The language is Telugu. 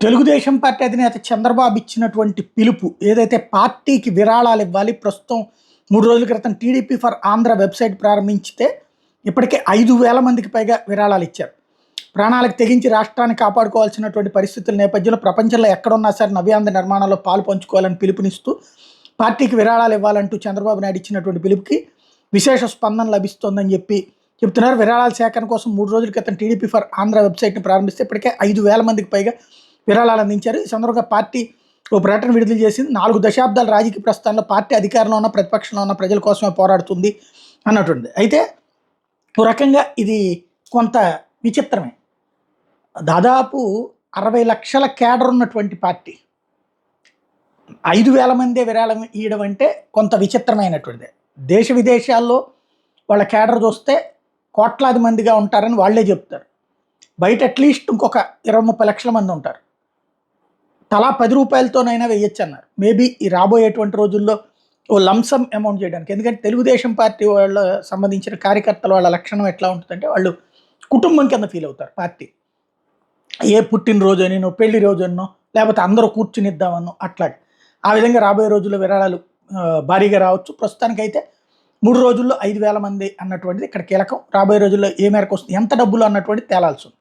తెలుగుదేశం పార్టీ అధినేత చంద్రబాబు ఇచ్చినటువంటి పిలుపు ఏదైతే పార్టీకి విరాళాలు ఇవ్వాలి ప్రస్తుతం 3 రోజుల క్రితం టీడీపీ ఫర్ ఆంధ్ర వెబ్సైట్ ప్రారంభించితే ఇప్పటికే 5,000 మందికి పైగా విరాళాలు ఇచ్చారు. ప్రాణాలకు తెగించి రాష్ట్రాన్ని కాపాడుకోవాల్సినటువంటి పరిస్థితుల నేపథ్యంలో ప్రపంచంలో ఎక్కడున్నా సరే నవ్యాంధ్ర నిర్మాణంలో పాలు పంచుకోవాలని పిలుపునిస్తూ పార్టీకి విరాళాలు ఇవ్వాలంటూ చంద్రబాబు నాయుడు ఇచ్చినటువంటి పిలుపుకి విశేష స్పందన లభిస్తోందని చెప్తున్నారు. విరాళాల సేకరణ కోసం 3 రోజుల క్రితం టీడీపీ ఫర్ ఆంధ్ర వెబ్సైట్ని ప్రారంభిస్తే ఇప్పటికే 5,000 మందికి పైగా విరాళాలు అందించారు. ఈ సందర్భంగా పార్టీ ఓ ప్రకటన విడుదల చేసింది. 4 దశాబ్దాల రాజకీయ ప్రస్థానంలో పార్టీ అధికారంలో ఉన్న ప్రతిపక్షంలో ఉన్న ప్రజల కోసమే పోరాడుతుంది అన్నటువంటి. అయితే ఓ రకంగా ఇది కొంత విచిత్రమే. దాదాపు 60 లక్షల కేడర్ ఉన్నటువంటి పార్టీ 5,000 మందే విరాళం ఇవ్వడం అంటే కొంత విచిత్రమైనటువంటిది. దేశ విదేశాల్లో వాళ్ళ కేడర్ చూస్తే కోట్లాది మందిగా ఉంటారని వాళ్ళే చెప్తారు. బయట అట్లీస్ట్ ఇంకొక 20-30 లక్షల మంది ఉంటారు. తలా 10 రూపాయలతోనైనా వేయచ్చు అన్నారు. మేబీ ఈ రాబోయేటువంటి రోజుల్లో ఓ లంసమ్ అమౌంట్ చేయడానికి. ఎందుకంటే తెలుగుదేశం పార్టీ వాళ్ళ సంబంధించిన కార్యకర్తల వాళ్ళ లక్షణం ఎట్లా ఉంటుందంటే వాళ్ళు కుటుంబం కింద ఫీల్ అవుతారు. పార్టీ ఏ పుట్టినరోజు అనో పెళ్లి రోజు అనో లేకపోతే అందరూ కూర్చుని ఇద్దామనో అట్లాగే ఆ విధంగా రాబోయే రోజుల్లో విరాళాలు భారీగా రావచ్చు. ప్రస్తుతానికైతే 3 రోజుల్లో 5,000 మంది అన్నటువంటిది ఇక్కడ కీలకం. రాబోయే రోజుల్లో ఏ మేరకు వస్తుంది, ఎంత డబ్బులు అన్నటువంటిది తేలాల్సి ఉంది.